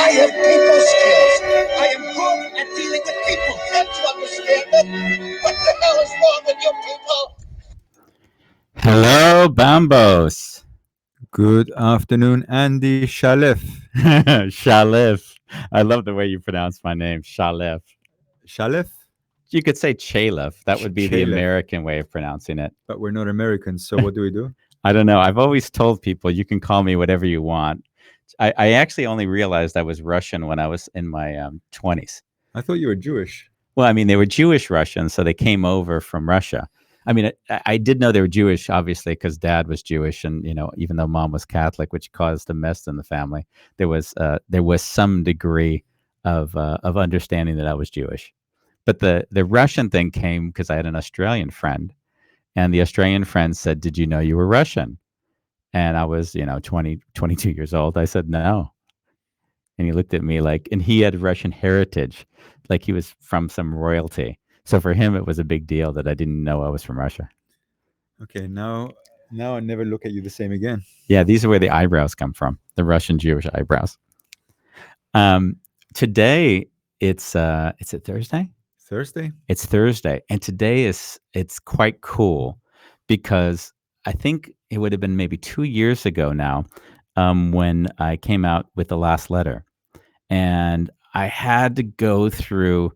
I have people skills. I am good at dealing with people. Can't you understand it? What the hell is wrong with you people? Hello, Bambos. Good afternoon, Andy Shalef. Shalif. I love the way you pronounce my name, Shalif. Shalef? You could say Chalif. That would be the Chalef. American way of pronouncing it. But we're not Americans, so what do we do? I don't know. I've always told people you can call me whatever you want. I actually only realized I was Russian when I was in my 20s. I thought you were Jewish. Well, I mean, they were Jewish Russians, so they came over from Russia. I mean, I did know they were Jewish, obviously, because Dad was Jewish, and even though Mom was Catholic, which caused a mess in the family, there was some degree of understanding that I was Jewish. But the Russian thing came because I had an Australian friend, and the Australian friend said, "Did you know you were Russian?" And I was, 20, 22 years old. I said no, and he looked at me and he had Russian heritage, like he was from some royalty. So for him, it was a big deal that I didn't know I was from Russia. Okay, now I never look at you the same again. Yeah, these are where the eyebrows come from, the Russian Jewish eyebrows. Today, it's it Thursday? Thursday? It's Thursday. And today it's quite cool because I think it would have been maybe 2 years ago now when I came out with the last letter. And I had to go through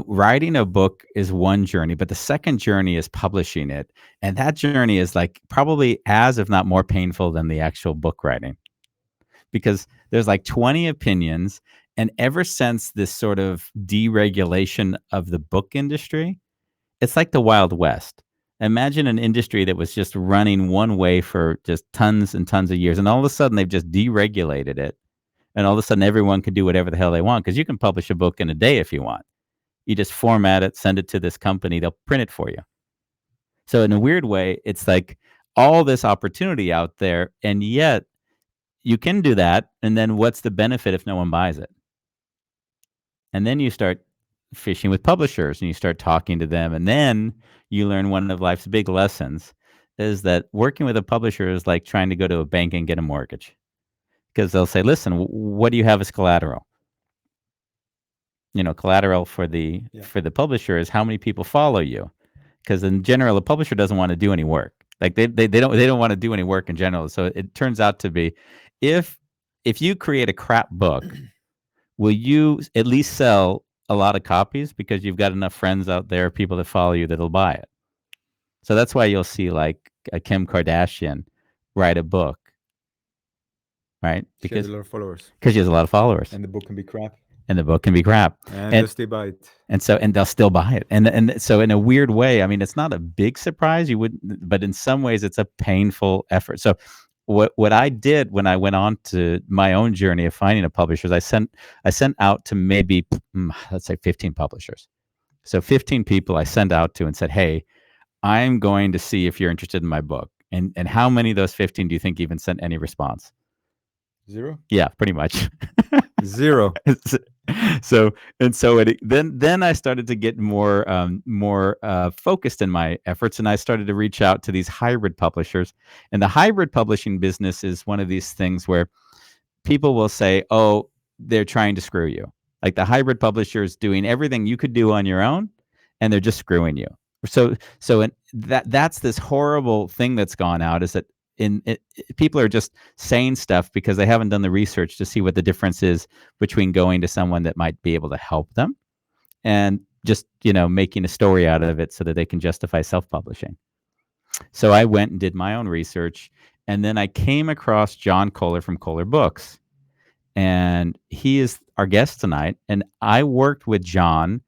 writing a book is one journey, but the second journey is publishing it. And that journey is like probably as, if not more painful than the actual book writing, because there's like 20 opinions. And ever since this sort of deregulation of the book industry, it's like the Wild West. Imagine an industry that was just running one way for just tons and tons of years. And all of a sudden they've just deregulated it. And all of a sudden everyone can do whatever the hell they want, because you can publish a book in a day if you want. You just format it, send it to this company, they'll print it for you. So in a weird way, it's like all this opportunity out there, and yet you can do that. And then what's the benefit if no one buys it? And then you start fishing with publishers and you start talking to them. And then you learn one of life's big lessons is that working with a publisher is like trying to go to a bank and get a mortgage. Because they'll say, listen, what do you have as collateral? Collateral for the publisher is how many people follow you. Because in general, a publisher doesn't want to do any work. Like they don't want to do any work in general. So it turns out to be, if you create a crap book, will you at least sell a lot of copies because you've got enough friends out there, people that follow you, that'll buy it? So that's why you'll see like a Kim Kardashian write a book, right? Because she has a lot of followers. Because she has a lot of followers. And the book can be crap. And the book can be crap. And they'll still buy it. And they'll still buy it. And so in a weird way, I mean, it's not a big surprise, but in some ways it's a painful effort. So what I did when I went on to my own journey of finding a publisher is I sent out to maybe, let's say 15 publishers. So 15 people I sent out to and said, hey, I'm going to see if you're interested in my book. And how many of those 15 do you think even sent any response? 0? Yeah, pretty much. 0. Then I started to get more focused in my efforts, and I started to reach out to these hybrid publishers. And the hybrid publishing business is one of these things where people will say, "Oh, they're trying to screw you." Like the hybrid publisher is doing everything you could do on your own, and they're just screwing you. So that's this horrible thing that's gone out, is that people are just saying stuff because they haven't done the research to see what the difference is between going to someone that might be able to help them and just making a story out of it so that they can justify self-publishing. So I went and did my own research, and then I came across John Koehler from Koehler Books, and he is our guest tonight. And I worked with John,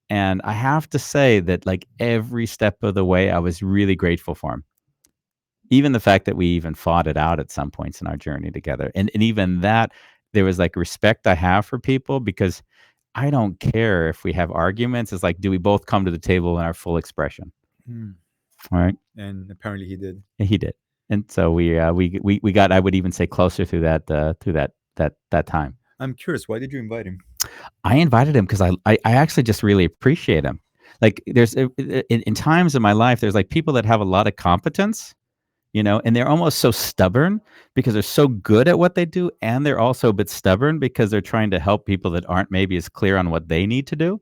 and I have to say that like every step of the way I was really grateful for him. Even the fact that we even fought it out at some points in our journey together. And even that, there was like respect I have for people, because I don't care if we have arguments. It's like, do we both come to the table in our full expression? All right. And apparently he did. And he did. And so we got, I would even say, closer through that time. I'm curious, why did you invite him? I invited him because I actually just really appreciate him. Like there's in times in my life, there's like people that have a lot of competence, and they're almost so stubborn because they're so good at what they do, and they're also a bit stubborn because they're trying to help people that aren't maybe as clear on what they need to do.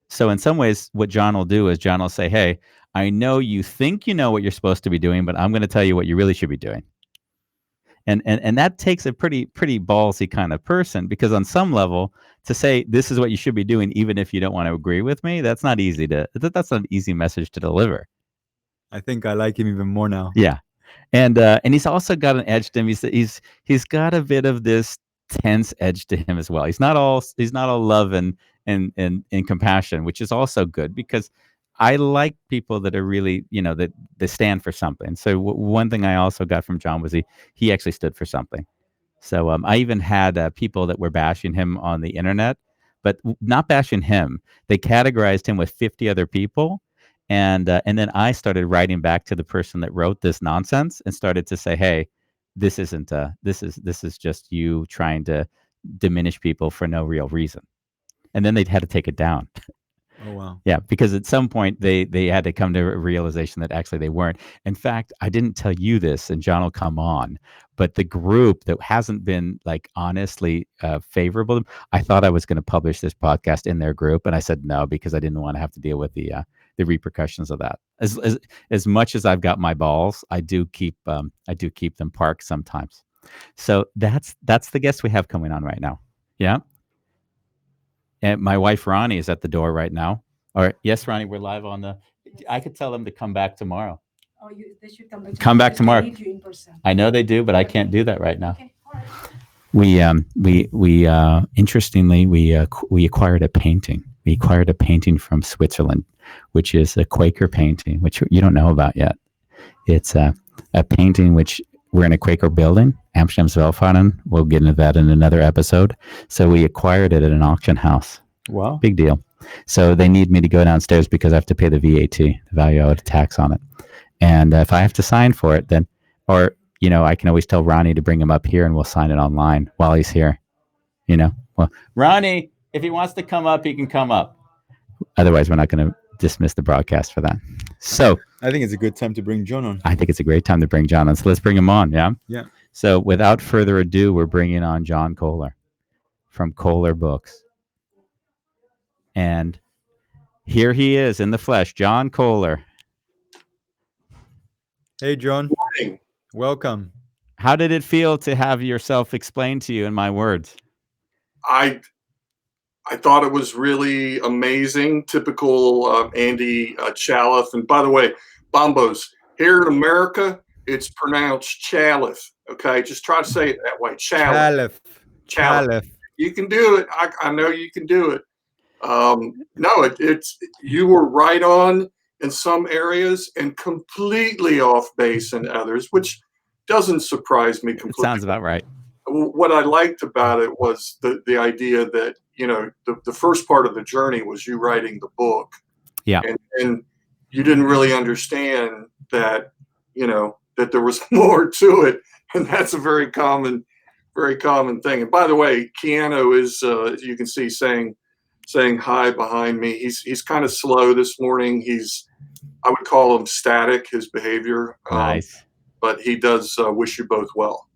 So in some ways, what John will do is John will say, "Hey, I know you think you know what you're supposed to be doing, but I'm going to tell you what you really should be doing." And that takes a pretty ballsy kind of person, because on some level, to say this is what you should be doing, even if you don't want to agree with me, that's not that's an easy message to deliver. I think I like him even more now. Yeah. And he's also got an edge to him. He's got a bit of this tense edge to him as well. He's not all love and compassion, which is also good, because I like people that are really, that they stand for something. So one thing I also got from John was he actually stood for something. So I even had people that were bashing him on the internet, but not bashing him. They categorized him with 50 other people, and then I started writing back to the person that wrote this nonsense and started to say, "Hey, this isn't this is just you trying to diminish people for no real reason." And then they had to take it down. Oh wow. Yeah, because at some point they had to come to a realization that actually they weren't. In fact, I didn't tell you this, and John will come on, but the group that hasn't been like honestly favorable, I thought I was going to publish this podcast in their group, and I said no because I didn't want to have to deal with the repercussions of that. As much as I've got my balls, I do keep them parked sometimes. So that's the guest we have coming on right now. Yeah. And my wife Ronnie is at the door right now. All right, yes, Ronnie, we're live on the. I could tell them to come back tomorrow. Oh, they should come back. Come back tomorrow. They need you in person. I know they do, but I can't do that right now. Okay, all right. We interestingly we acquired a painting. We acquired a painting from Switzerland, which is a Quaker painting, which you don't know about yet. It's a painting which we're in a Quaker building, Amsterdam's Welvaarten. We'll get into that in another episode. So we acquired it at an auction house. Wow. Big deal. So they need me to go downstairs because I have to pay the VAT, the value added tax on it. And if I have to sign for it, then, or, I can always tell Ronnie to bring him up here and we'll sign it online while he's here. Well, Ronnie, if he wants to come up, he can come up. Otherwise, we're not going to dismiss the broadcast for that. So I think it's a good time to bring John on. I think it's a great time to bring John on. So let's bring him on. Yeah. Yeah. So without further ado, we're bringing on John Koehler from Koehler Books. And here he is in the flesh, John Koehler. Hey, John. Good morning. Welcome. How did it feel to have yourself explained to you in my words? I thought it was really amazing. Typical Andy Chaliff. And by the way, Bambos, here in America, it's pronounced Chaliff. Okay, just try to say it that way. Chaliff. Chaliff. You can do it. I know you can do it. No, it's you were right on in some areas and completely off base in others, which doesn't surprise me completely. It sounds about right. What I liked about it was the idea that, the first part of the journey was you writing the book. Yeah. And you didn't really understand that, that there was more to it. And that's a very common thing. And by the way, Keanu is, as you can see, saying hi behind me. He's kind of slow this morning. I would call him static, his behavior. Nice. But he does wish you both well.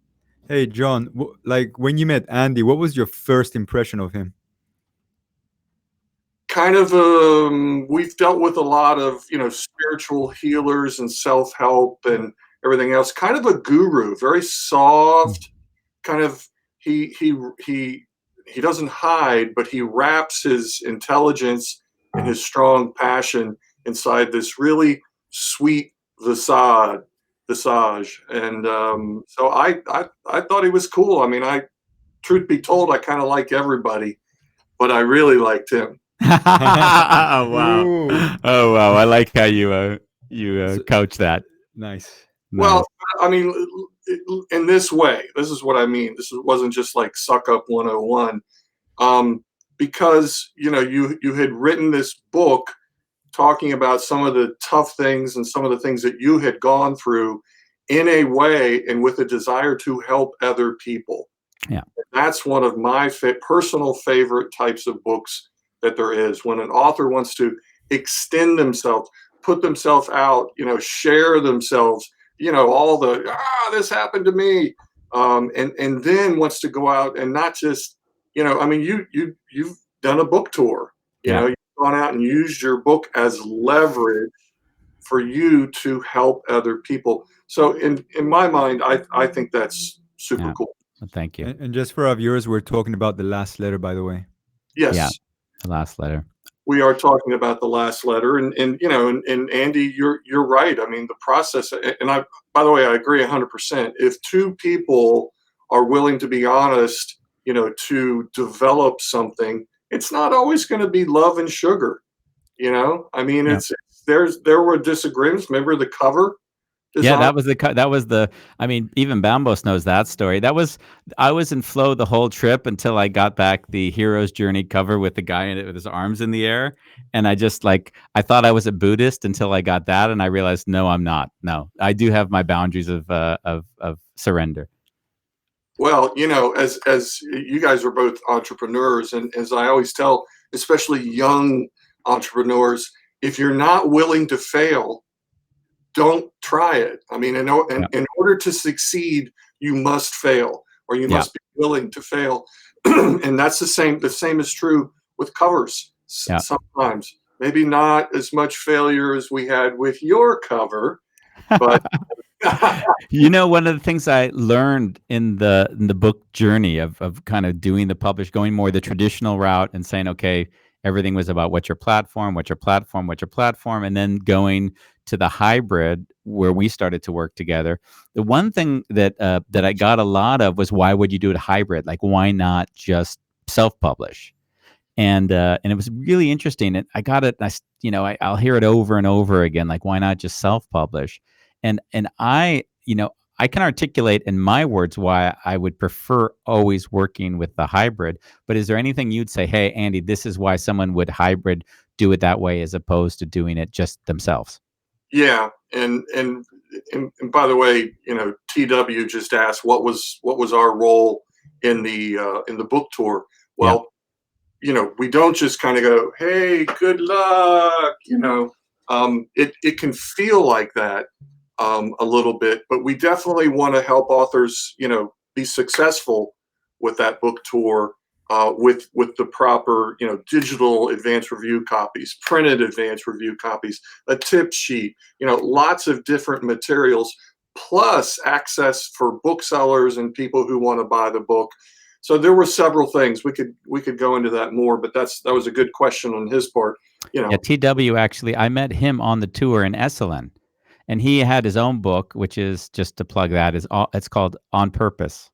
Hey, John, like when you met Andy, what was your first impression of him? Kind of, we've dealt with a lot of, spiritual healers and self-help and everything else. Kind of a guru, very soft, kind of, he doesn't hide, but he wraps his intelligence and his strong passion inside this really sweet visage. And so I thought he was cool. I mean, truth be told, I kind of like everybody, but I really liked him. Oh wow! Ooh. Oh wow! I like how you coach that. Nice. Well, I mean, in this way, this is what I mean. This wasn't just like suck up 101, because you had written this book talking about some of the tough things and some of the things that you had gone through in a way and with a desire to help other people. Yeah, that's one of my personal favorite types of books that there is, when an author wants to extend themselves, put themselves out, share themselves all the this happened to me, and then wants to go out and not just, I mean, you've done a book tour, Yeah. you've gone out and used your book as leverage for you to help other people. So in my mind, I think that's super Yeah. cool. Well, thank you. And just for our viewers, we're talking about the last letter, by the way. Yeah. Yes, The last letter. we are talking about the last letter, and Andy, you're right. I mean, the process, and I, by the way, I agree 100%. If two people are willing to be honest, to develop something, it's not always going to be love and sugar. I mean, Yeah. there were disagreements. Remember the cover Yeah, design? that was I mean, even Bambos knows that story. I was in flow the whole trip until I got back the hero's journey cover with the guy in it with his arms in the air. And I just I thought I was a Buddhist until I got that. And I realized, no, I'm not. No, I do have my boundaries of surrender. Well, as you guys are both entrepreneurs, and as I always tell, especially young entrepreneurs, if you're not willing to fail, don't try it. I mean, Yeah. in order to succeed, you must fail, or you Yeah. must be willing to fail. And that's the same. The same is true with covers. Yeah. Sometimes, maybe not as much failure as we had with your cover, but One of the things I learned in the book journey of kind of doing the publish, going more the traditional route and saying, okay, everything was about what's your platform, what's your platform, what's your platform, and then going to the hybrid where we started to work together. The one thing that I got a lot of was, why would you do it hybrid? Like, why not just self-publish? And it was really interesting. And I got it. I'll hear it over and over again. Like, why not just self-publish? And I can articulate in my words why I would prefer always working with the hybrid. But is there anything you'd say, hey, Andy, this is why someone would hybrid do it that way as opposed to doing it just themselves? yeah, and by the way, TW just asked what was our role in the book tour. Yeah. Well, we don't just kind of go, hey, good luck. It can feel like that a little bit, but we definitely want to help authors, be successful with that book tour, with the proper, digital advanced review copies, printed advanced review copies, a tip sheet, lots of different materials, plus access for booksellers and people who want to buy the book. So there were several things we could go into that more, but that was a good question on his part. Yeah, TW actually, I met him on the tour in Esselen, and he had his own book, which is, just to plug that, it's called On Purpose.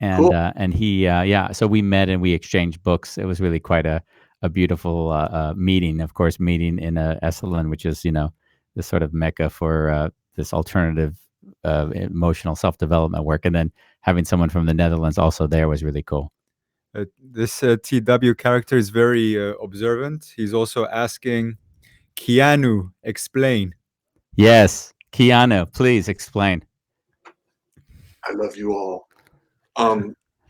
Cool. And he, yeah, so we met and we exchanged books. It was really quite a beautiful meeting. Of course, meeting in Esselen, which is the sort of mecca for this alternative emotional self development work, and then having someone from the Netherlands also there was really cool. This TW character is very observant. He's also asking, Keanu, explain. Yes, Keanu, please explain. I love you all.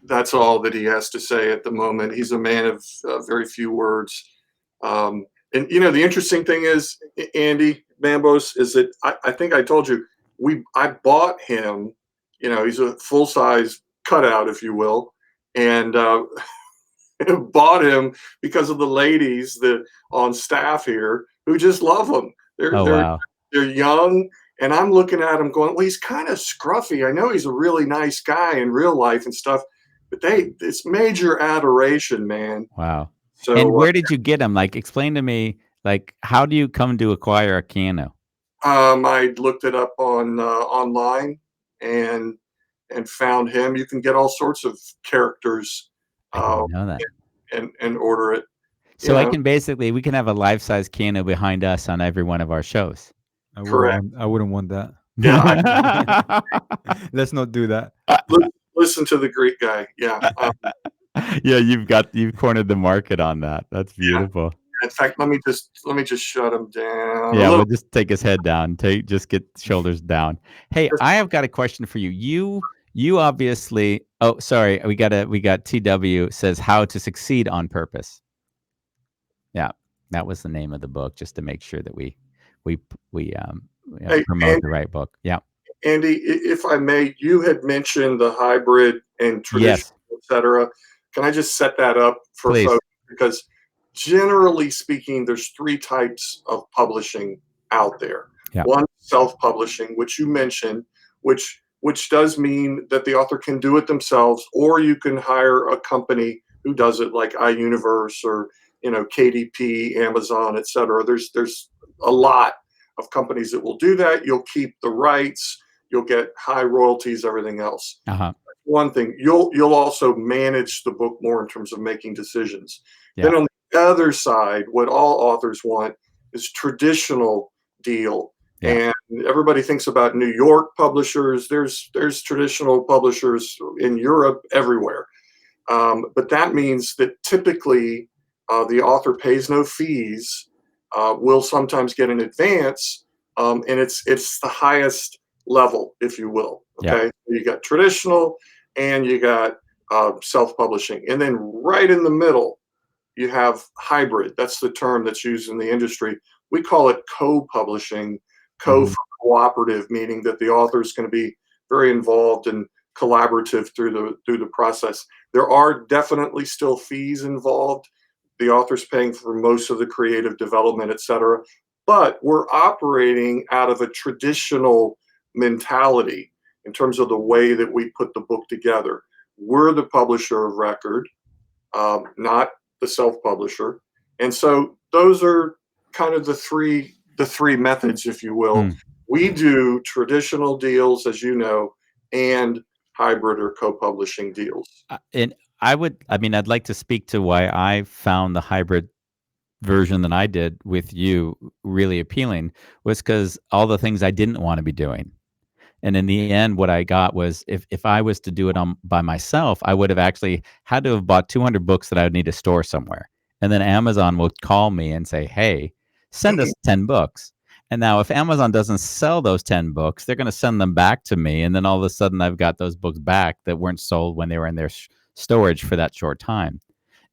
That's all that he has to say at the moment. He's a man of very few words. And the interesting thing is, Andy Bambos, is that I think I told you I bought him. He's a full size cutout, if you will, and bought him because of the ladies that on staff here who just love him. They're Oh, they're wow. they're young, and I'm looking at him going, well, he's kind of scruffy. I know he's a really nice guy in real life and stuff, but it's major adoration, man. Wow. And So where did you get him? Like, explain to me, like, how do you come to acquire a Keanu? I looked it up on online and found him. You can get all sorts of characters I uh, didn't know that. and order it. You So know, we can have a life-size Keanu behind us on every one of our shows. correct. I wouldn't want that. Yeah, Let's not do that. listen to the Greek guy. Yeah. Yeah, you've cornered the market on that. That's beautiful. In fact, let me just shut him down a Yeah, little. we'll just take his head down. Just get shoulders down. Hey, I have got a question for you. You obviously. Oh, sorry. We got TW says How to Succeed on Purpose. Yeah, that was the name of the book. Just to make sure that we Hey, promote the right book. Yeah. Andy, if I may, you had mentioned the hybrid and traditional, Yes, et cetera. Can I just set that up for please. folks? Because generally speaking, there's three types of publishing out there. Yeah. One, self-publishing, which you mentioned, which does mean that the author can do it themselves, or you can hire a company who does it, like iUniverse or KDP, Amazon, et cetera. There's a lot of companies that will do that. You'll keep the rights, you'll get high royalties, everything else. Uh-huh. One thing, you'll also manage the book more in terms of making decisions. Yeah. Then on the other side, what all authors want is traditional deal. Yeah. And everybody thinks about New York publishers. There's traditional publishers in Europe, everywhere. But that means that typically the author pays no fees, will sometimes get an advance, and it's the highest level, if you will. Yeah. Okay, you got traditional, and you got self-publishing, and then right in the middle, you have hybrid. That's the term that's used in the industry. We call it co-publishing. Co Mhm. for cooperative, meaning that the author is going to be very involved and collaborative through the process. There are definitely still fees involved. The author's paying for most of the creative development, et cetera. But we're operating out of a traditional mentality in terms of the way that we put the book together. We're the publisher of record, not the self-publisher. And so those are kind of the three methods, if you will. Mm. We do traditional deals, as you know, and hybrid or co-publishing deals. And I'd like to speak to why I found the hybrid version that I did with you really appealing was because all the things I didn't want to be doing. And in the end, what I got was if I was to do it by myself, I would have actually had to have bought 200 books that I would need to store somewhere. And then Amazon will call me and say, hey, send us 10 books. And now if Amazon doesn't sell those 10 books, they're going to send them back to me. And then all of a sudden I've got those books back that weren't sold when they were in their storage for that short time.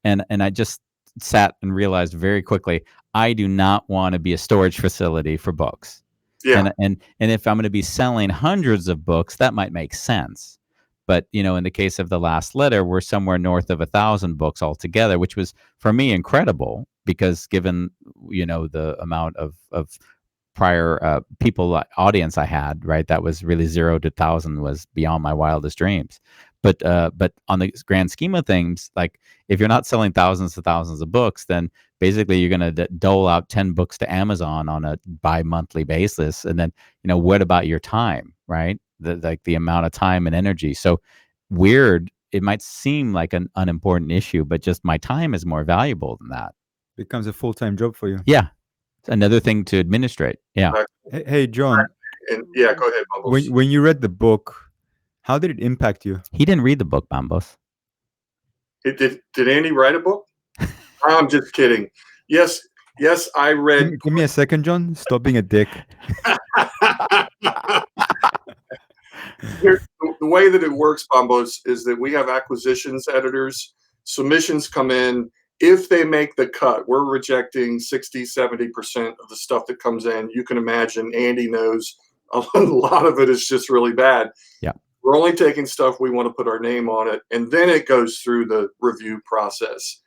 And I just sat and realized very quickly, I do not want to be a storage facility for books. Yeah, And if I'm going to be selling hundreds of books, that might make sense. But in the case of the last letter, we're somewhere north of 1,000 books altogether, which was for me incredible because given the amount of prior audience I had, right, that was really 0 to 1,000 was beyond my wildest dreams. But on the grand scheme of things, like if you're not selling thousands and thousands of books, then basically you're going to dole out 10 books to Amazon on a bi-monthly basis. And then, what about your time, right? The amount of time and energy. So weird. It might seem like an unimportant issue, but just my time is more valuable than that. Becomes a full-time job for you. Yeah. It's another thing to administrate. Yeah. Hey, John, and yeah, go ahead, Bubbles. when you read the book, how did it impact you? He didn't read the book, Bambos. Did Andy write a book? I'm just kidding. Yes, I read. Give me a second, John. Stop being a dick. The way that it works, Bombos, is that we have acquisitions editors. Submissions come in. If they make the cut, we're rejecting 60, 70% of the stuff that comes in. You can imagine Andy knows a lot of it is just really bad. Yeah. We're only taking stuff we want to put our name on it, and then it goes through the review process.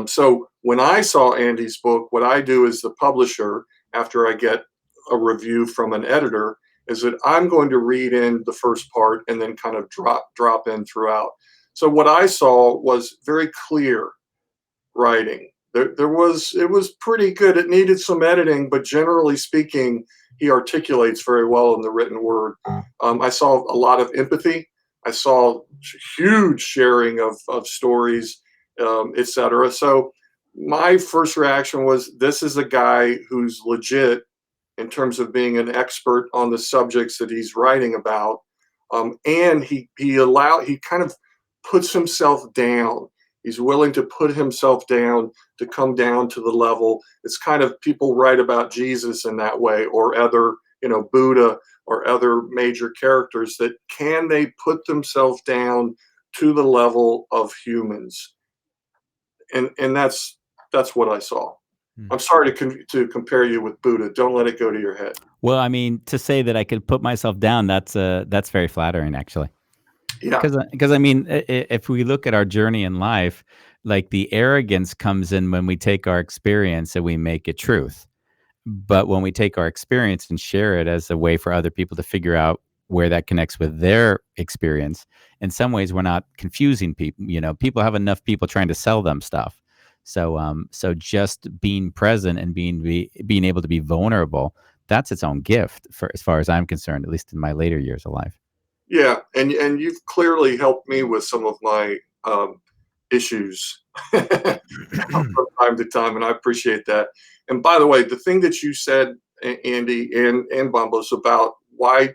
So when I saw Andy's book, what I do as the publisher, after I get a review from an editor, is that I'm going to read in the first part and then kind of drop in throughout. So what I saw was very clear writing. It was pretty good. It needed some editing, but generally speaking, he articulates very well in the written word. I saw a lot of empathy. I saw huge sharing of stories, etc. So my first reaction was, this is a guy who's legit in terms of being an expert on the subjects that he's writing about, and he kind of puts himself down. He's willing to put himself down to come down to the level. It's kind of, people write about Jesus in that way, or other, Buddha or other major characters, that can they put themselves down to the level of humans? And that's what I saw. I'm sorry to compare you with Buddha. Don't let it go to your head. Well, I mean, to say that I could put myself down, that's very flattering, actually. Yeah, Because I mean, if we look at our journey in life, like the arrogance comes in when we take our experience and we make it truth. But when we take our experience and share it as a way for other people to figure out where that connects with their experience, in some ways we're not confusing people. People have enough people trying to sell them stuff. So just being present and being able to be vulnerable, that's its own gift for as far as I'm concerned, at least in my later years of life. yeah, and you've clearly helped me with some of my issues from time to time, and I appreciate that. And by the way, the thing that you said, Andy and Bambos, about why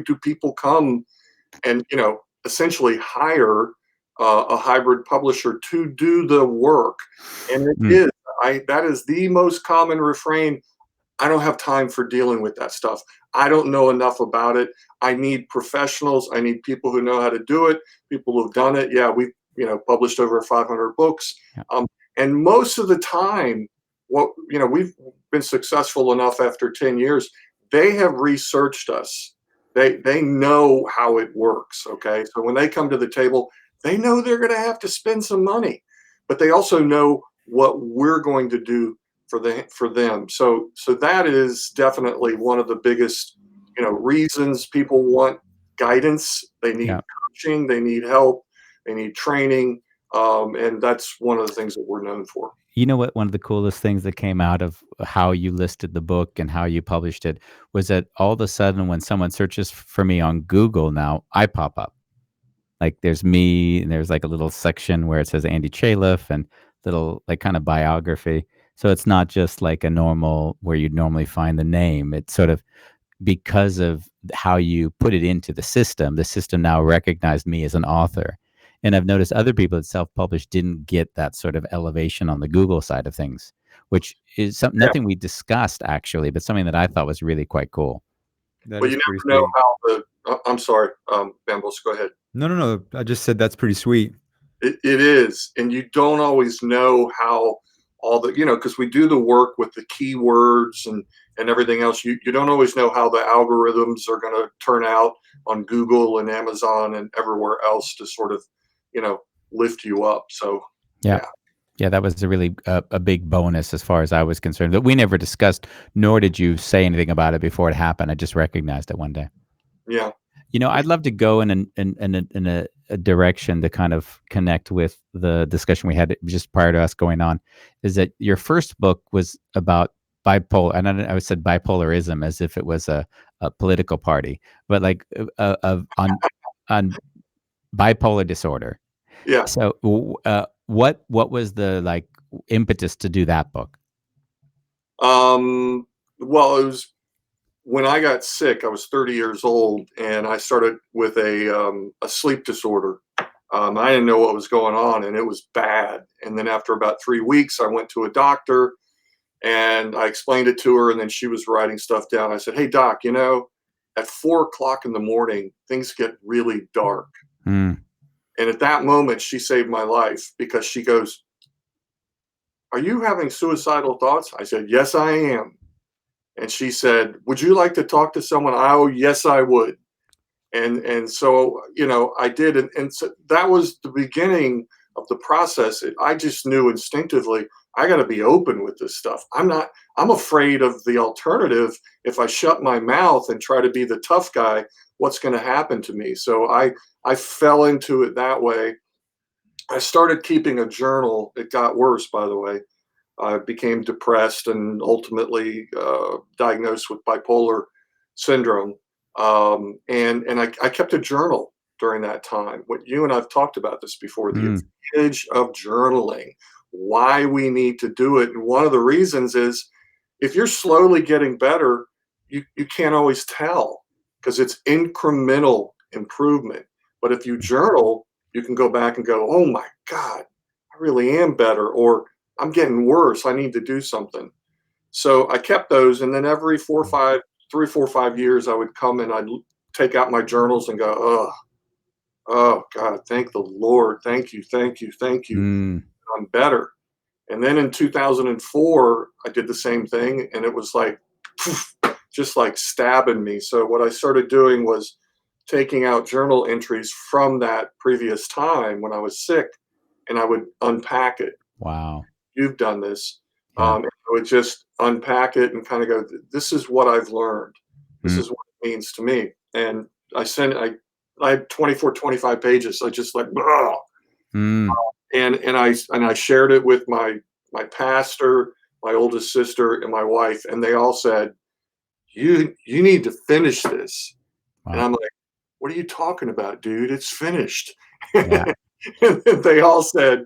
do people come and essentially hire a hybrid publisher to do the work, and it Mm, is that is the most common refrain. I don't have time for dealing with that stuff. I don't know enough about it. I need professionals. I need people who know how to do it, people who've done it. Yeah, we've published over 500 books, yeah, and most of the time, we've been successful enough after 10 years. They have researched us. They know how it works. Okay, so when they come to the table, they know they're going to have to spend some money, but they also know what we're going to do for them. So that is definitely one of the biggest reasons people want guidance. They need yeah. coaching. They need help. They need training. And that's one of the things that we're known for. You know what? One of the coolest things that came out of how you listed the book and how you published it was that all of a sudden, when someone searches for me on Google now, I pop up. Like there's me, and there's like a little section where it says Andy Chaliff and little like kind of biography. So it's not just like a normal where you'd normally find the name. It's sort of because of how you put it into the system now recognized me as an author. And I've noticed other people that self-published didn't get that sort of elevation on the Google side of things, which is Yeah. nothing we discussed actually, but something that I thought was really quite cool. That Well, is you pretty never know sweet. how the. I'm sorry, Bambos. Go ahead. No, no, no. I just said that's pretty sweet. It is, and you don't always know how all the because we do the work with the keywords and everything else. You don't always know how the algorithms are going to turn out on Google and Amazon and everywhere else to sort of you know lift you up. So Yeah. yeah, Yeah, that was a really a big bonus as far as I was concerned. But we never discussed, nor did you say anything about it before it happened. I just recognized it one day. yeah, I'd love to go in a direction to kind of connect with the discussion we had just prior to us going on. Is that your first book was about bipolar? And I said bipolarism as if it was a political party, but like on bipolar disorder. yeah. So, what was the like impetus to do that book? Well, it was when I got sick. I was 30 years old, and I started with a sleep disorder. I didn't know what was going on, and it was bad. And then after about 3 weeks, I went to a doctor, and I explained it to her, and then she was writing stuff down. I said, "Hey, doc, at 4 o'clock in the morning, things get really dark." Mm, And at that moment, she saved my life because she goes, "Are you having suicidal thoughts?" I said, "Yes, I am." And she said, "Would you like to talk to someone?" Oh, yes, I would. And so I did, and so that was the beginning of the process. I just knew instinctively I got to be open with this stuff. I'm afraid of the alternative. If I shut my mouth and try to be the tough guy, what's going to happen to me? So I fell into it that way. I started keeping a journal. It got worse, by the way. I became depressed and ultimately diagnosed with bipolar syndrome. And I kept a journal during that time. What you and I've talked about this before, the mm, advantage of journaling, why we need to do it. And one of the reasons is if you're slowly getting better, you can't always tell because it's incremental improvement. But if you journal, you can go back and go, oh my God, I really am better, or I'm getting worse. I need to do something. So I kept those, and then every 3, 4, 5 years, I would come and I'd take out my journals and go, oh God, thank the Lord, thank you, thank you, thank you. mm. I'm better. And then in 2004, I did the same thing, and it was like, poof, just like stabbing me. So what I started doing was taking out journal entries from that previous time when I was sick, and I would unpack it. Wow. You've done this. Yeah. And I would just unpack it and kind of go, this is what I've learned. This Mm. is what it means to me. And I had 24, 25 pages. I just like, "Ugh." Mm. And I shared it with my pastor, my oldest sister, and my wife, and they all said, you need to finish this. And Wow. I'm like, what are you talking about, dude? It's finished. Yeah. And they all said,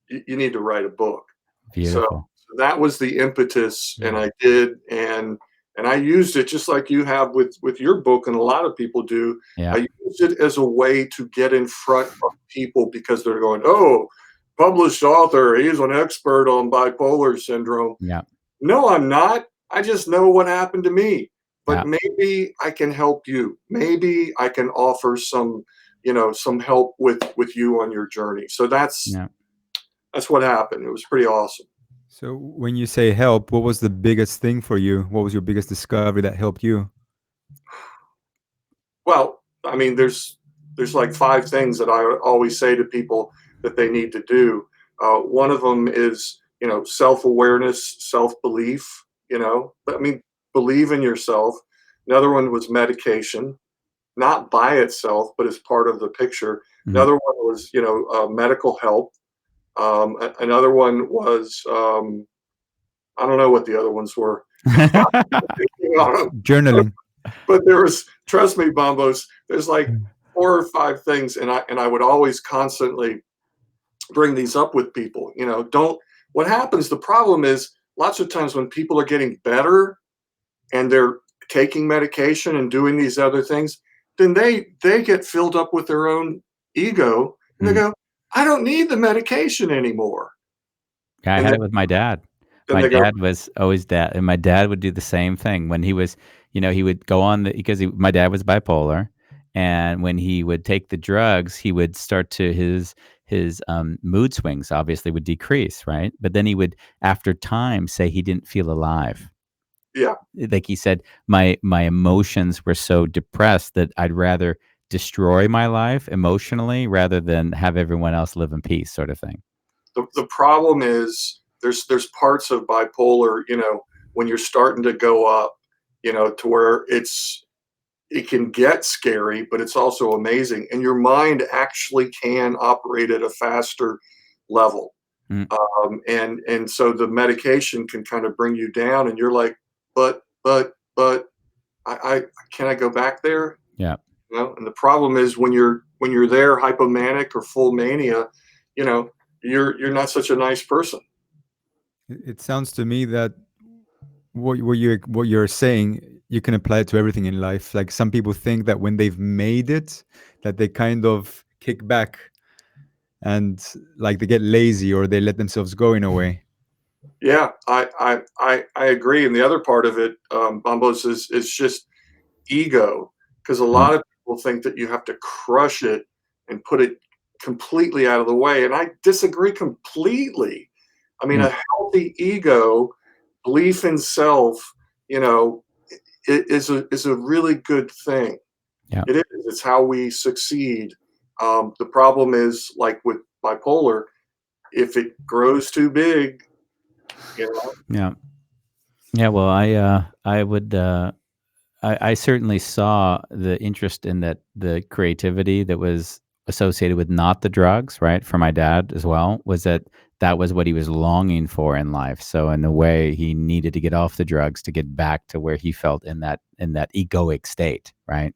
you need to write a book. So Beautiful. that was the impetus, and I did, and I used it just like you have with your book, and a lot of people do. Yeah. I used it as a way to get in front of people because they're going, "Oh, published author, he's an expert on bipolar syndrome." Yeah. No, I'm not. I just know what happened to me. Yeah. But maybe I can help you. Maybe I can offer some help with you on your journey. So Yeah. that's what happened. It was pretty awesome. So when you say help, what was the biggest thing for you? What was your biggest discovery that helped you? Well, I mean, there's like five things that I always say to people that they need to do. One of them is self-awareness, self-belief. But I mean, believe in yourself. Another one was medication, not by itself, but as part of the picture. Mhm. Another one was medical help. Another one was I don't know what the other ones were. Journaling. But there was, trust me, Bombos, there's like four or five things, and I would always constantly bring these up with people. Don't what happens, the problem is lots of times when people are getting better and they're taking medication and doing these other things, then they get filled up with their own ego and they Mm. go, I don't need the medication anymore. Yeah, I And had then, it with my dad. then My they go, dad was always that, and my dad would do the same thing when he was, he would go on because my dad was bipolar, and when he would take the drugs, he would start to his mood swings obviously would decrease, right? But then he would, after time, say he didn't feel alive. yeah. Like he said, my emotions were so depressed that I'd rather destroy my life emotionally rather than have everyone else live in peace, sort of thing. The problem is there's parts of bipolar, when you're starting to go up, to where it can get scary, but it's also amazing. And your mind actually can operate at a faster level. Mm, And so the medication can kind of bring you down, and you're like, but I can I go back there? yeah. And the problem is when you're there hypomanic or full mania, you know, you're not such a nice person. It sounds to me that what you're saying, you can apply it to everything in life. Like some people think that when they've made it, that they kind of kick back and like they get lazy or they let themselves go in a way. Yeah, I agree. And the other part of it, Bombos, is just ego, because a Mm, lot of people think that you have to crush it and put it completely out of the way, and I disagree completely. I mean, mm, a healthy ego, belief in self, you know, is a really good thing. yeah. It is. It's how we succeed. The problem is, like with bipolar, if it grows too big, you know, Yeah. Yeah, well, I would, I certainly saw the interest in the creativity that was associated with not the drugs, right? For my dad as well, was that was what he was longing for in life. So in a way, he needed to get off the drugs to get back to where he felt in that egoic state, right?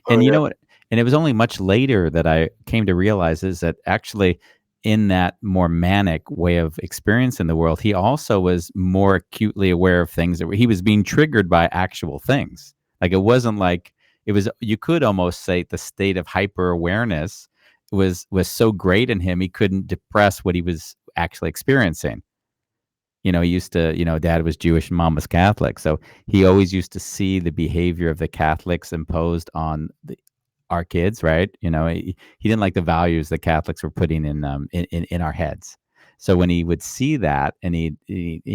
oh And you yeah, know what? And it was only much later that I came to realize is that actually in that more manic way of experiencing the world, he also was more acutely aware of things he was being triggered by actual things. Like it wasn't like it was, you could almost say the state of hyper awareness was so great in him, he couldn't depress what he was actually experiencing. He used to, dad was Jewish and mom was Catholic. So he always used to see the behavior of the Catholics imposed on our kids, right? He didn't like the values that Catholics were putting in our heads. So when he would see that and he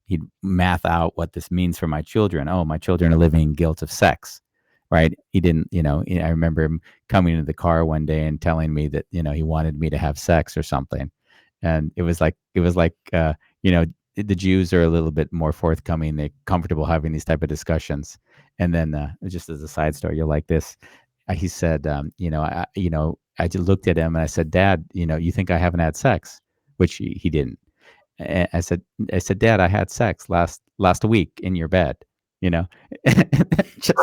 he'd math out what this means for my children. Oh, my children are living in guilt of sex, right? He didn't, I remember him coming into the car one day and telling me that, he wanted me to have sex or something. And it was like, the Jews are a little bit more forthcoming. They're comfortable having these type of discussions. And then just as a side story, you'll like this. He said, I just looked at him and I said, Dad, you think I haven't had sex? Which he didn't. And I said, Dad, I had sex last week in your bed, just,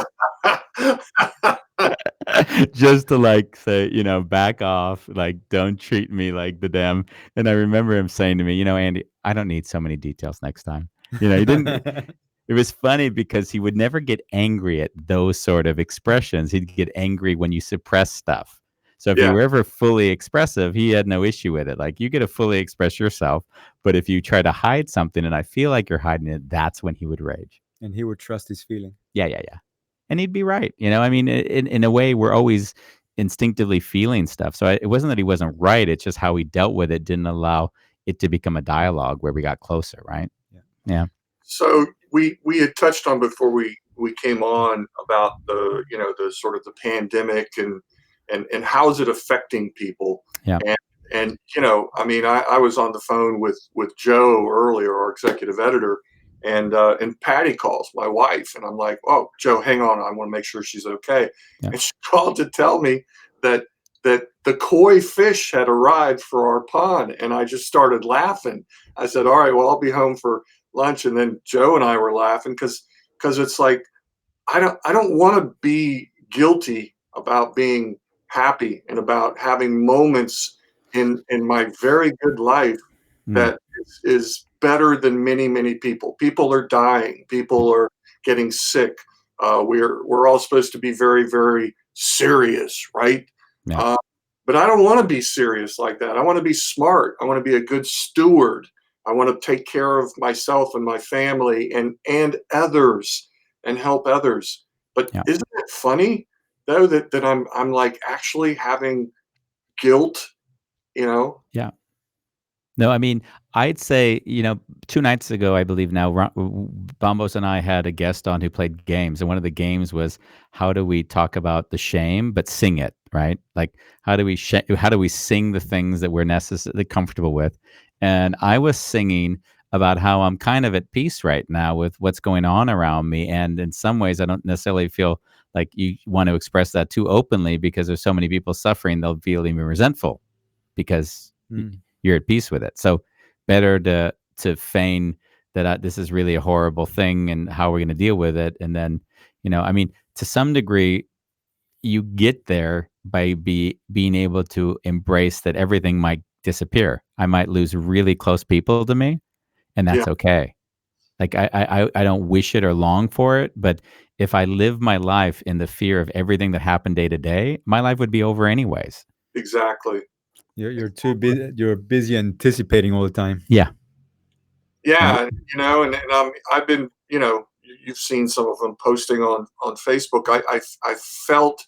just to like say, back off, like, don't treat me like the damn. And I remember him saying to me, Andy, I don't need so many details next time. He didn't. It was funny because he would never get angry at those sort of expressions. He'd get angry when you suppress stuff. So if you Yeah, were ever fully expressive, he had no issue with it. Like, you get to fully express yourself, but if you try to hide something and I feel like you're hiding it, that's when he would rage. And he would trust his feeling. Yeah. And he'd be right. I mean, in a way, we're always instinctively feeling stuff. So it wasn't that he wasn't right. It's just how he dealt with it didn't allow it to become a dialogue where we got closer, right? Yeah. so we had touched on before we came on about the sort of the pandemic and how is it affecting people. Yeah. And I mean, I was on the phone with Joe earlier, our executive editor, and Patty calls, my wife, and I'm like, oh, Joe, hang on, I want to make sure she's okay. Yeah. And she called to tell me that the koi fish had arrived for our pond, and I just started laughing. I said, all right, well, I'll be home for lunch. And then Joe and I were laughing because it's like I don't want to be guilty about being happy and about having moments in my very good life that is better than many people. People are dying. People are getting sick. We're all supposed to be very, very serious, right? Yeah. But I don't want to be serious like that. I want to be smart. I want to be a good steward. I want to take care of myself and my family and others and help others. But Yeah. isn't it funny though that I'm like actually having guilt, Yeah. No, I mean, I'd say, 2 nights ago, I believe now, Bambos and I had a guest on who played games, and one of the games was how do we talk about the shame but sing it, right? Like, how do we sing the things that we're necessarily comfortable with? And I was singing about how I'm kind of at peace right now with what's going on around me, and in some ways, I don't necessarily feel like you want to express that too openly because there's so many people suffering, they'll feel even resentful because you're at peace with it. So better to feign that this is really a horrible thing and how we're going to deal with it. And then, I mean, to some degree, you get there by being able to embrace that everything might disappear. I might lose really close people to me, and Yeah, that's okay. Like I don't wish it or long for it, but if I live my life in the fear of everything that happened day to day, my life would be over anyways. exactly. You're too busy. You're busy anticipating all the time. Yeah. Yeah, I've been, you've seen some of them posting on Facebook. I felt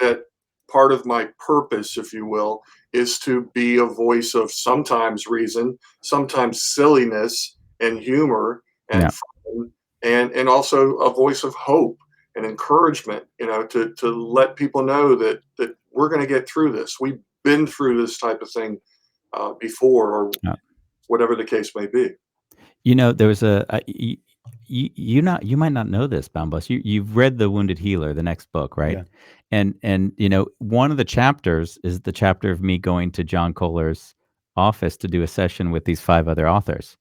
that part of my purpose, if you will, is to be a voice of sometimes reason, sometimes silliness and humor Yeah. and fun, and also a voice of hope and encouragement, to let people know that we're going to get through this. We've been through this type of thing before, or Yeah. whatever the case may be. There was you might not know this, Bambos. You've read The Wounded Healer, the next book, right? Yeah. And one of the chapters is the chapter of me going to John Koehler's office to do a session with these 5 other authors.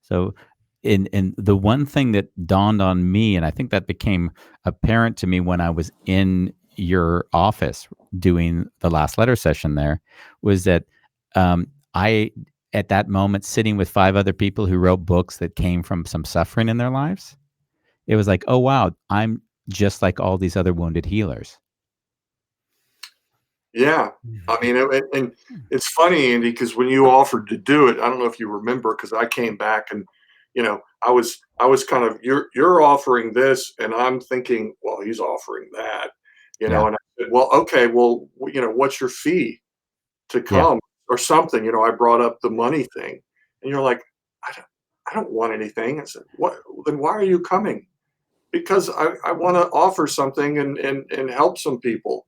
So in the one thing that dawned on me, and I think that became apparent to me when I was in your office doing the last letter session there, was that I, at that moment, sitting with 5 other people who wrote books that came from some suffering in their lives, it was like, oh, wow, I'm just like all these other wounded healers. Yeah. I mean, and it's funny, Andy, because when you offered to do it, I don't know if you remember, because I came back and, I was kind of, you're offering this, and I'm thinking, well, he's offering that, Yeah. and I said, well, okay, well, what's your fee to Yeah. come or something? I brought up the money thing, and you're like, I don't want anything. I said, what? Then why are you coming? Because I want to offer something and help some people.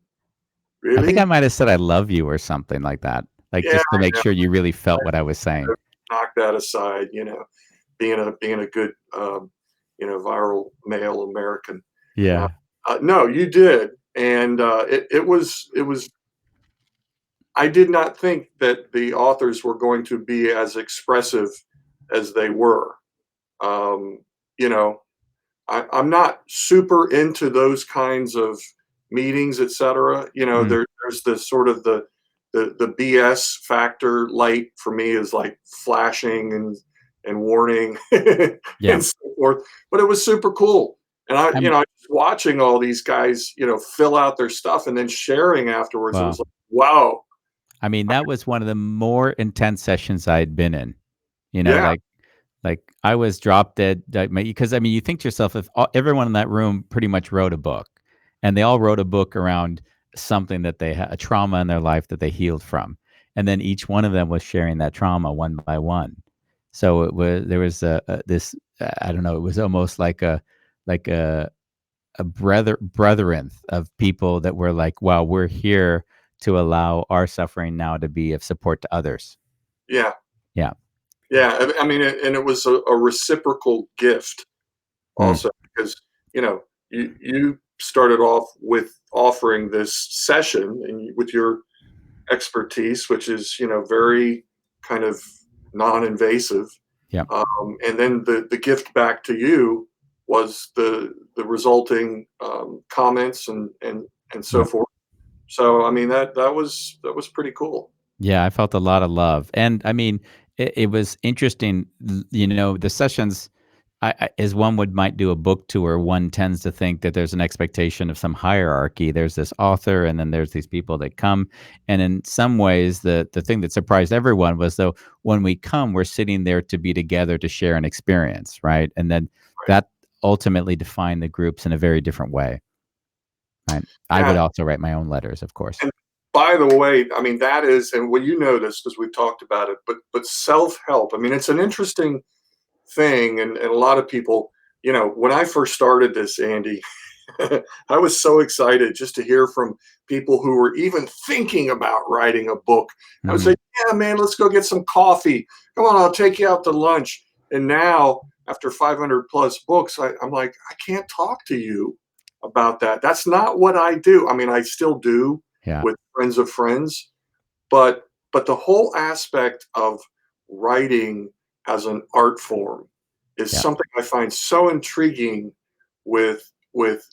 I think I Really? might have said I love you or something like that, like Yeah, just to I make know. sure you really felt what I was I saying. knock that aside, being a good, viral male American. Uh, Yeah. no, you did, and it was. I did not think that the authors were going to be as expressive as they were. Um, you know, I'm not super into those kinds of meetings, etc. Mm. There's this sort of the BS factor. Light for me is like flashing and warning Yeah. and so forth. But it was super cool, and I'm just watching all these guys, fill out their stuff and then sharing afterwards. It was well, like, wow, I mean, that was one of the more intense sessions I had been in, yeah, like I was drop dead because I mean, you think to yourself, if everyone in that room pretty much wrote a book, and they all wrote a book around something that they had a trauma in their life that they healed from, and then each one of them was sharing that trauma one by one. So there was this I don't know, it was almost like a brethren of people that were like, wow, we're here to allow our suffering now to be of support to others. yeah, Yeah. yeah. I mean, and it was a reciprocal gift Mm. also because you started off with offering this session and with your expertise, which is very kind of non-invasive, Yeah. and then the gift back to you was the resulting comments and so Yeah. forth. So I mean that was pretty cool. Yeah, I felt a lot of love, and I mean, it was interesting. The sessions, as one would might do a book tour, one tends to think that there's an expectation of some hierarchy. There's this author, and then there's these people that come, and in some ways, the thing that surprised everyone was though when we come, we're sitting there to be together to share an experience, right? And then Right. that ultimately defined the groups in a very different way, right? I would Yeah. also write my own letters, of course. And by the way, I mean that is, and well, you know this because we've talked about it, but self-help. I mean, it's an interesting thing, and a lot of people, when I first started this, Andy, I was so excited just to hear from people who were even thinking about writing a book. I would say, Mhm. "Yeah, man, let's go get some coffee. Come on, I'll take you out to lunch." And now, after 500 plus books, I'm like, I can't talk to you about that. That's not what I do. I mean, I still do Yeah. with friends of friends, but the whole aspect of writing as an art form is Yeah. something I find so intriguing with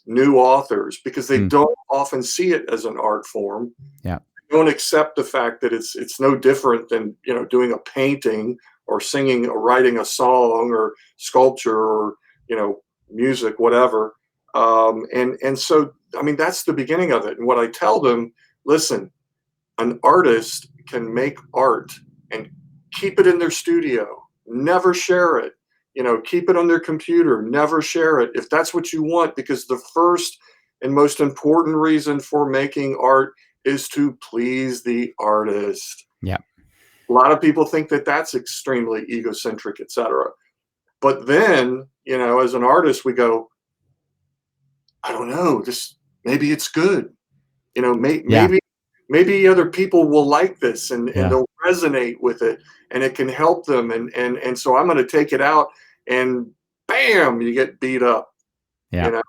new authors because they Mm. don't often see it as an art form. Yeah. They don't accept the fact that it's no different than doing a painting or singing or writing a song or sculpture or music, whatever. And so I mean that's the beginning of it. And what I tell them, listen, an artist can make art and keep it in their studio, never share it. Keep it on their computer, never share it if that's what you want, because the first and most important reason for making art is to please the artist. Yeah. A lot of people think that that's extremely egocentric, etc. But then, as an artist, we go, I don't know, this maybe it's good. Yeah. Maybe other people will like this and Yeah. they'll resonate with it and it can help them and so I'm going to take it out and bam, you get beat up, Yeah. you know,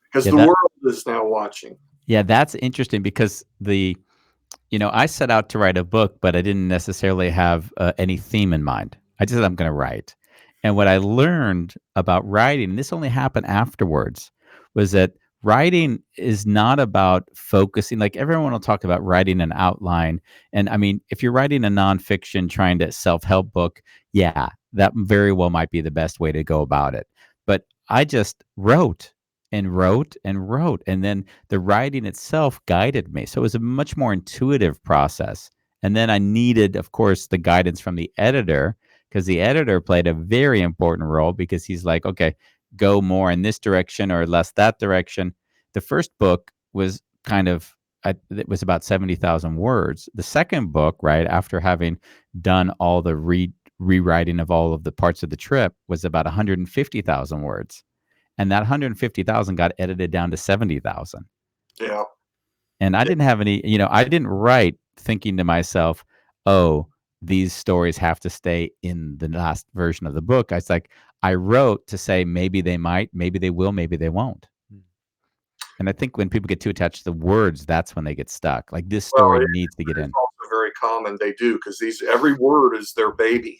because Yeah. the world is now watching. That's interesting because I set out to write a book, but I didn't necessarily have any theme in mind. I just said I'm going to write. And what I learned about writing, and this only happened afterwards, was that writing is not about focusing. Like everyone will talk about writing an outline. And I mean, if you're writing a nonfiction, trying to self-help book, yeah, that very well might be the best way to go about it. But I just wrote and wrote and wrote. And then the writing itself guided me. So it was a much more intuitive process. And then I needed, of course, the guidance from the editor because the editor played a very important role because he's like, okay, go more in this direction or less that direction. The first book was it was about 70,000 words. The second book, right, after having done all the rewriting of all of the parts of the trip was about 150,000 words. And that 150,000 got edited down to 70,000. Yeah. And I didn't have any, I didn't write thinking to myself, oh, these stories have to stay in the last version of the book. I was like, I wrote to say maybe they might, maybe they will, maybe they won't. And I think when people get too attached to the words, that's when they get stuck. Like this story needs to get in. It's also very common they do, because every word is their baby.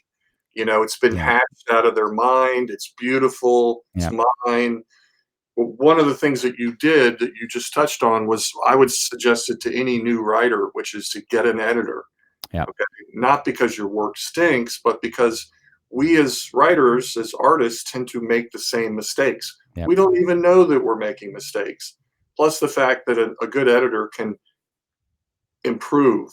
It's been hatched out of their mind. It's beautiful. It's mine. Well, one of the things that you did that you just touched on was, I would suggest it to any new writer, which is to get an editor. Yeah. Okay. Not because your work stinks, but because we as writers, as artists, tend to make the same mistakes. Yep. We don't even know that we're making mistakes. Plus the fact that a good editor can improve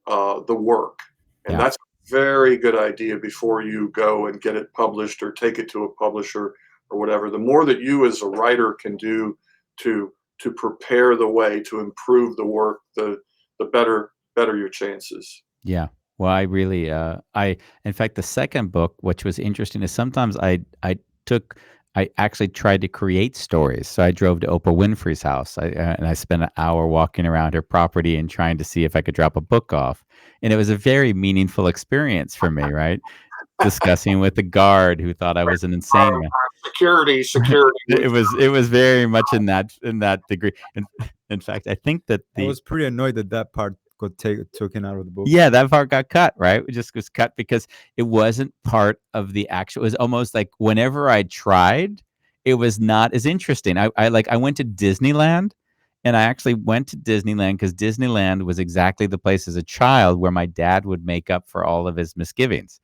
the work. And that's a very good idea before you go and get it published or take it to a publisher or whatever. The more that you as a writer can do to prepare the way to improve the work, the better your chances. Yeah. Well, I really, in fact, the second book, which was interesting, is sometimes I actually tried to create stories. So I drove to Oprah Winfrey's house, and I spent an hour walking around her property and trying to see if I could drop a book off. And it was a very meaningful experience for me, right? Discussing with the guard who thought I was an insane man. Security. It was very much in that degree. In fact, I think that I was pretty annoyed that part got taken out of the book. Yeah, that part got cut, right? It just was cut because it wasn't part of the actual. It was almost like whenever I tried, it was not as interesting. I went to Disneyland, and I actually went to Disneyland because Disneyland was exactly the place as a child where my dad would make up for all of his misgivings.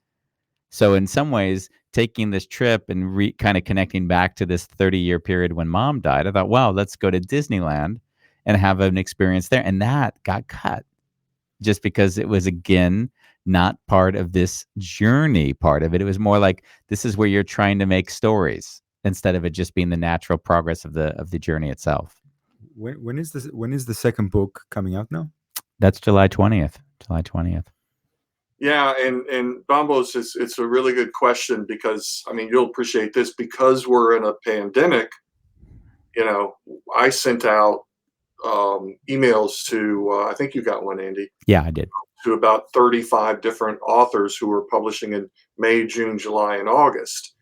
So in some ways, taking this trip and kind of connecting back to this 30-year period when mom died, I thought, wow, let's go to Disneyland and have an experience there. And that got cut just because it was, again, not part of this journey part of it. It was more like, this is where you're trying to make stories instead of it just being the natural progress of the journey itself. When is the second book coming out now? That's July 20th. July 20th. Yeah, and Bambos, it's a really good question, because you'll appreciate this, because we're in a pandemic. I sent out emails to I think you got one, Andy. Yeah, I did. To about 35 different authors who were publishing in May, June, July, and August.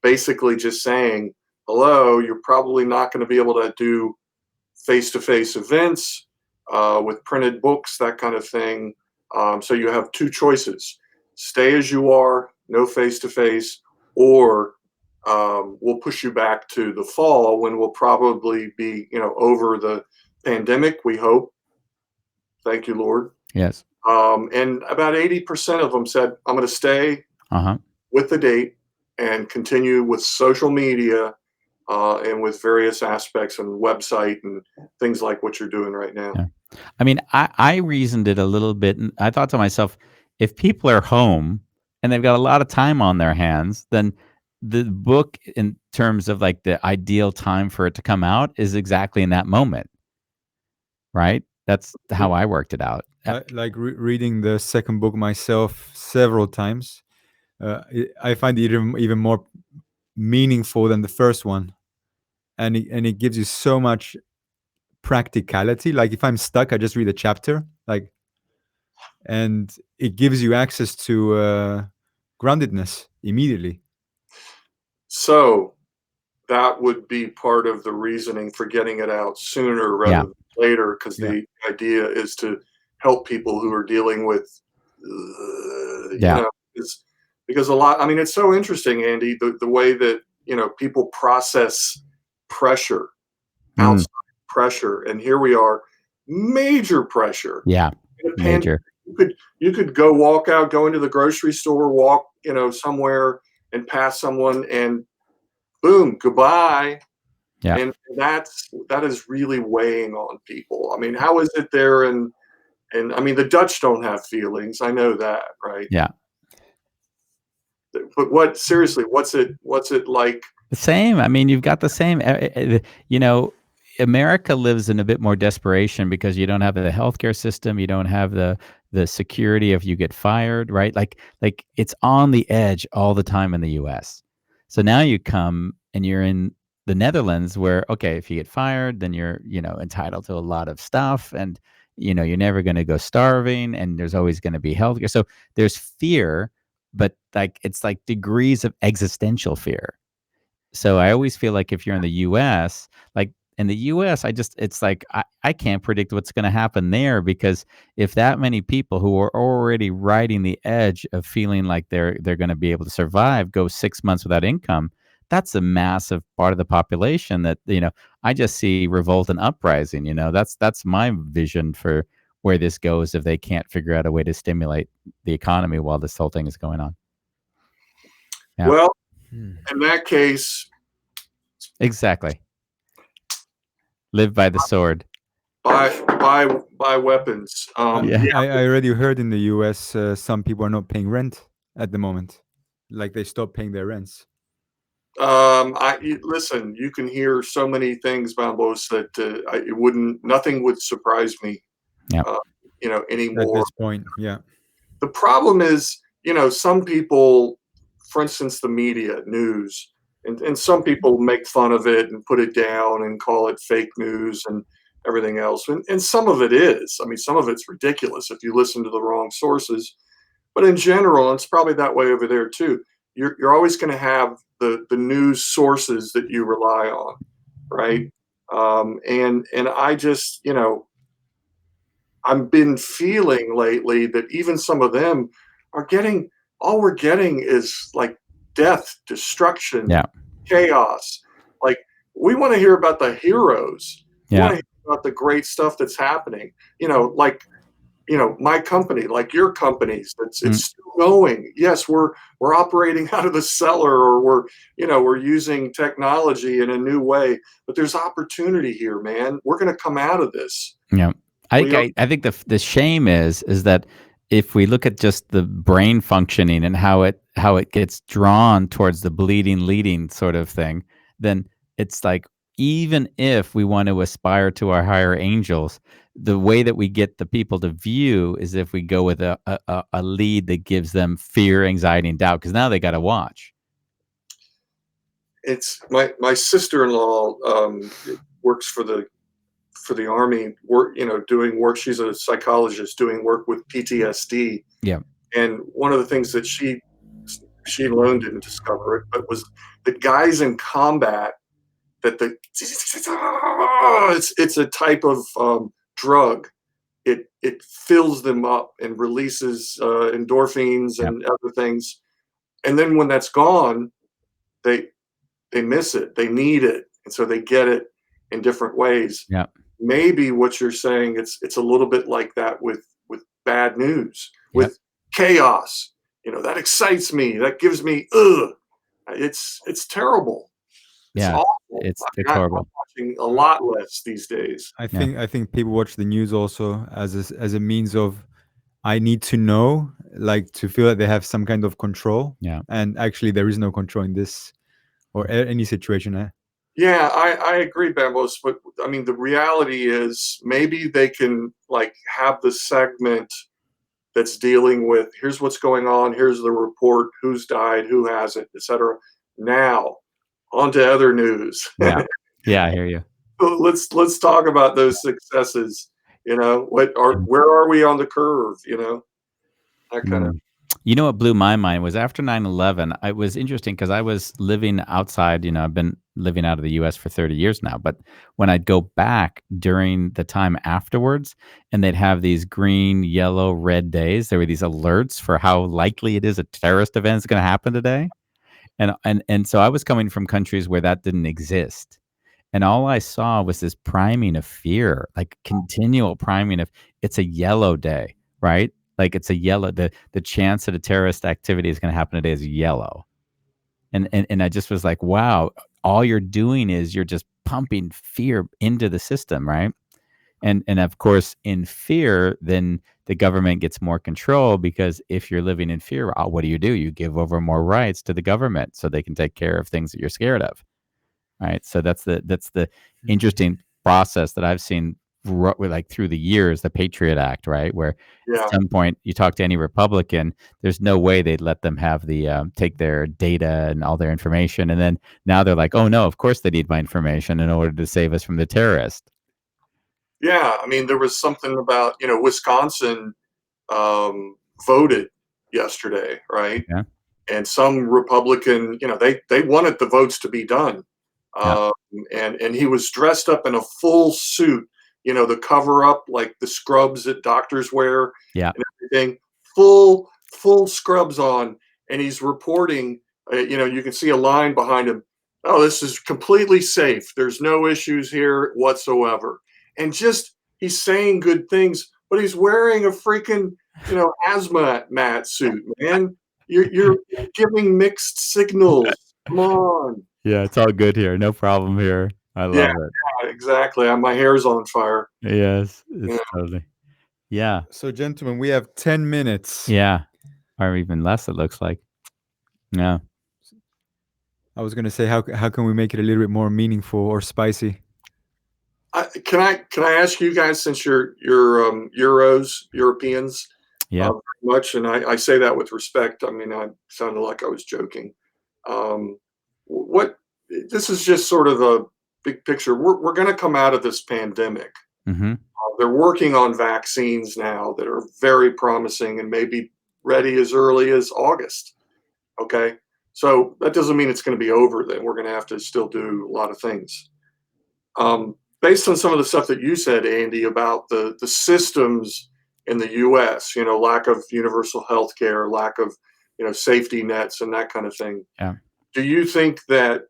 Basically just saying, hello, you're probably not going to be able to do face-to-face events with printed books, that kind of thing. So you have two choices: stay as you are, no face-to-face, or we'll push you back to the fall when we'll probably be, over the pandemic, we hope. Thank you, Lord. Yes. And about 80% of them said, I'm going to stay with the date and continue with social media and with various aspects and website and things like what you're doing right now. Yeah. I reasoned it a little bit, and I thought to myself, if people are home and they've got a lot of time on their hands, then the book, in terms of like the ideal time for it to come out, is exactly in that moment, right? That's how I worked it out. Reading the second book myself several times, I find it even more meaningful than the first one, and it gives you so much practicality. Like if I'm stuck, I just read a chapter, and it gives you access to groundedness immediately. So that would be part of the reasoning for getting it out sooner rather than later, because the idea is to help people who are dealing with, because a lot, it's so interesting, Andy, the way that, people process pressure, outside pressure. And here we are, major pressure. Yeah. Major. You could go into the grocery store, walk, somewhere and pass someone, and boom, goodbye. Yeah. And that is really weighing on people. How is it there? And the Dutch don't have feelings. I know that, right? Yeah. But what's it like? The same. You've got the same, America lives in a bit more desperation because you don't have the healthcare system. You don't have the the security if you get fired, right? Like it's on the edge all the time in the US. So now you come and you're in the Netherlands where, okay, if you get fired, then you're, entitled to a lot of stuff, and you're never going to go starving, and there's always going to be healthcare. So there's fear, but like it's like degrees of existential fear. So I always feel like if you're in the US, like in the US, it's like I can't predict what's going to happen there, because if that many people who are already riding the edge of feeling like they're going to be able to survive go 6 months without income, that's a massive part of the population that, I just see revolt and uprising. That's my vision for where this goes if they can't figure out a way to stimulate the economy while this whole thing is going on. Yeah. Well, in that case, exactly. Live by the sword. Buy weapons. I already heard in the US some people are not paying rent at the moment. Like they stopped paying their rents. Listen, you can hear so many things, Bambos, that nothing would surprise me. Yeah. Anymore. At this point, yeah. The problem is, some people, for instance, the media, news, and some people make fun of it and put it down and call it fake news and everything else. And some of it is. I mean, some of it's ridiculous if you listen to the wrong sources. But in general, it's probably that way over there too. You're always going to have the news sources that you rely on, right? And I just, I've been feeling lately that even some of them are all we're getting is like death, destruction, chaos. Like, we want to hear about the heroes. We want to hear about the great stuff that's happening. My company, like your companies, it's still going. Yes, we're operating out of the cellar, or we're using technology in a new way, but there's opportunity here, man. We're going to come out of this. Yeah. I think the shame is that if we look at just the brain functioning and how it gets drawn towards the bleeding leading sort of thing, then it's like, even if we want to aspire to our higher angels, the way that we get the people to view is if we go with a lead that gives them fear, anxiety, and doubt, because now they got to watch. It's my sister-in-law works for the Army, doing work. She's a psychologist doing work with PTSD. Yeah. And one of the things that she alone didn't discover it, but was that guys in combat, that it's a type of drug. It fills them up and releases endorphins and other things. And then when that's gone, they miss it. They need it. And so they get it in different ways. Yeah. Maybe what you're saying, it's a little bit like that with bad news, with chaos. That excites me. That gives me it's terrible. It's awful. It's horrible. I'm watching a lot less these days. I think people watch the news also as a means of, I need to know, like, to feel that they have some kind of control. Yeah. And actually there is no control in this or any situation. Yeah, I agree, Bambos. But I mean, the reality is maybe they can have the segment that's dealing with, here's what's going on, here's the report, who's died, who hasn't, etc. Now, on to other news. Yeah, I hear you. Let's talk about those successes. Where are we on the curve? That kind of. What blew my mind was after 9/11, it was interesting because I was living outside. I've been living out of the U.S. for 30 years now. But when I'd go back during the time afterwards, and they'd have these green, yellow, red days, there were these alerts for how likely it is a terrorist event is going to happen today. And so I was coming from countries where that didn't exist. And all I saw was this priming of fear, like continual priming of, it's a yellow day, right? Like it's a yellow, the chance that a terrorist activity is going to happen today is yellow. And I just was like, wow, all you're doing is you're just pumping fear into the system, right? And of course, in fear, then the government gets more control, because if you're living in fear, what do? You give over more rights to the government so they can take care of things that you're scared of, right? So that's the interesting process that I've seen like through the years, the Patriot Act, right? Where at Yeah. some point you talk to any Republican, there's no way they'd let them have the take their data and all their information. And then now they're like, oh no, of course they need my information in order to save us from the terrorist. Yeah. I mean, there was something about, Wisconsin voted yesterday, right? Yeah. And some Republican, they wanted the votes to be done. Yeah. Um, and he was dressed up in a full suit, the cover up, like the scrubs that doctors wear Yeah. and everything, full scrubs on. And he's reporting, you can see a line behind him. Oh, this is completely safe. There's no issues here whatsoever. And just, he's saying good things, but he's wearing a freaking, hazmat suit, man. You're giving mixed signals. Come on. Yeah, it's all good here. No problem here. I love Yeah, it. exactly. My hair's on fire. Yes, Yeah. it's totally. Yeah. So, gentlemen, we have 10 minutes. Yeah. Or even less, it looks like. Yeah. I was gonna say, how can we make it a little bit more meaningful or spicy? Can I ask you guys, since you're Europeans, Yeah. very much, and I say that with respect. I mean, I sounded like I was joking. What This is just sort of a big picture. We're going to come out of this pandemic. Mm-hmm. They're working on vaccines now that are very promising and maybe ready as early as August. Okay, so that doesn't mean it's going to be over. Then we're going to have to still do a lot of things. Based on some of the stuff that you said, Andy, about the systems in the U.S., lack of universal health care, lack of, safety nets and that kind of thing. Yeah. Do you think that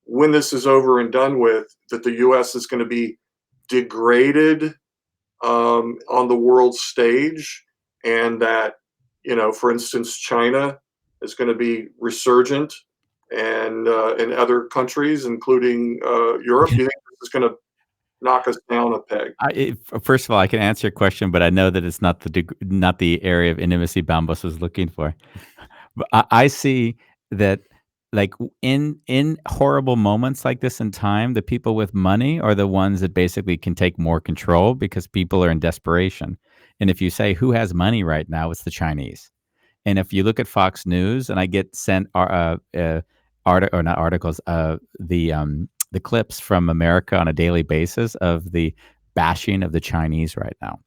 when this is over and done with, that the U.S. is going to be degraded on the world stage, and that, for instance, China is going to be resurgent, and in other countries, including Europe? Do you think this is going to knock us down a peg? First of all, I can answer your question, but I know that it's not the area of intimacy Bambos was looking for. But I see that, like, in horrible moments like this in time, the people with money are the ones that basically can take more control because people are in desperation. And if you say who has money right now, it's the Chinese. And if you look at Fox News, and I get sent not articles, the clips from America on a daily basis of the bashing of the Chinese right now.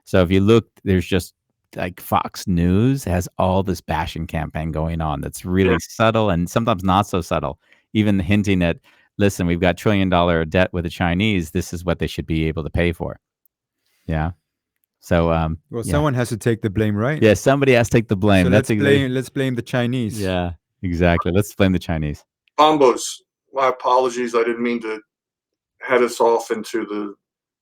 So if you look, there's just like Fox News has all this bashing campaign going on that's really subtle and sometimes not so subtle, even hinting at, listen, we've got $1 trillion debt with the Chinese. This is what they should be able to pay for. Yeah. So, Well, someone has to take the blame, right? yeah, somebody has to take the blame. So That's exactly. let's blame the Chinese. Yeah, exactly. Let's blame the Chinese. Bambos, my apologies. I didn't mean to head us off into the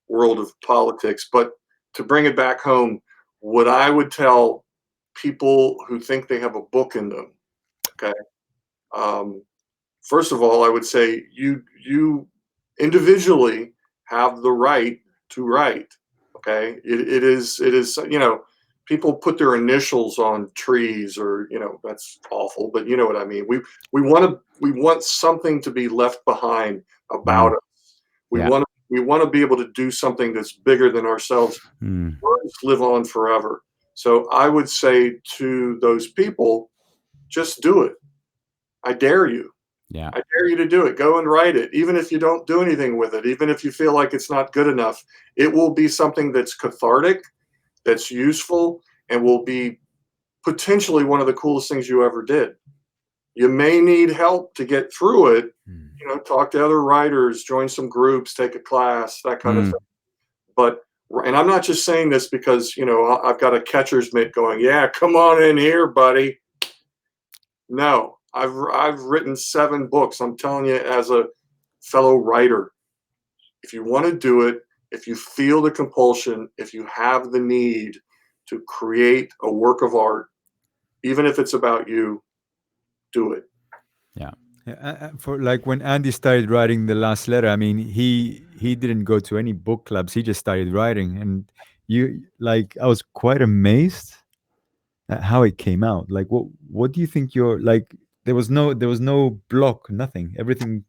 world of politics, but to bring it back home, what I would tell people who think they have a book in them, okay? First of all, I would say you individually have the right to write. Okay, it is people put their initials on trees, or that's awful, but you know what I mean. We want something to be left behind about us. We Yeah. want to be able to do something that's bigger than ourselves. Words live on forever. So I would say to those people, just do it. I dare you. Yeah. I dare you to do it. Go and write it. Even if you don't do anything with it, even if you feel like it's not good enough, it will be something that's cathartic, that's useful, and will be potentially one of the coolest things you ever did. You may need help to get through it. Talk to other writers, join some groups, take a class, that kind of thing. But, and I'm not just saying this because, I've got a catcher's mitt going, yeah, come on in here, buddy. No, I've written 7 books. I'm telling you, as a fellow writer, if you want to do it, if you feel the compulsion, if you have the need to create a work of art, even if it's about you, do it. Yeah. For like when Andy started writing the last letter, I mean, he didn't go to any book clubs. He just started writing, and I was quite amazed at how it came out. Like, what do you think? There was no block, nothing. Everything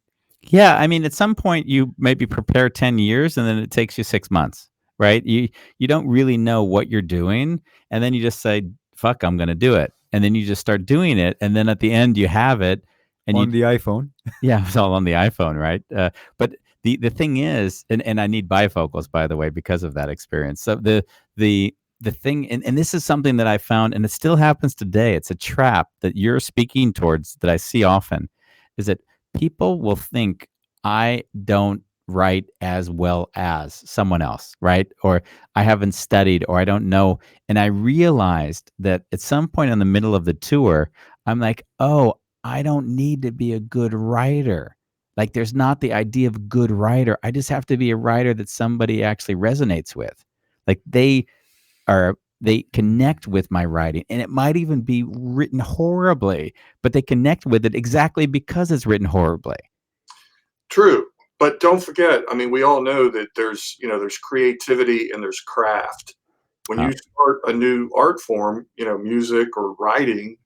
Yeah, I mean, at some point you maybe prepare 10 years and then it takes you 6 months, right? You don't really know what you're doing, and then you just say, "Fuck, I'm gonna do it." And then you just start doing it, and then at the end you have it, and On the iPhone. yeah, it's all on the iPhone, right? But the thing is, and I need bifocals, by the way, because of that experience. So the thing, and this is something that I found, and it still happens today. It's a trap that you're speaking towards that I see often, is that people will think I don't write as well as someone else, right? Or I haven't studied, or I don't know. And I realized that at some point in the middle of the tour, I'm like, oh, I don't need to be a good writer. Like, there's not the idea of good writer. I just have to be a writer that somebody actually resonates with. Like they connect with my writing, and it might even be written horribly, but they connect with it exactly because it's written horribly. True. But don't forget, I mean, we all know that there's creativity and there's craft. When Uh, you start a new art form, music or writing,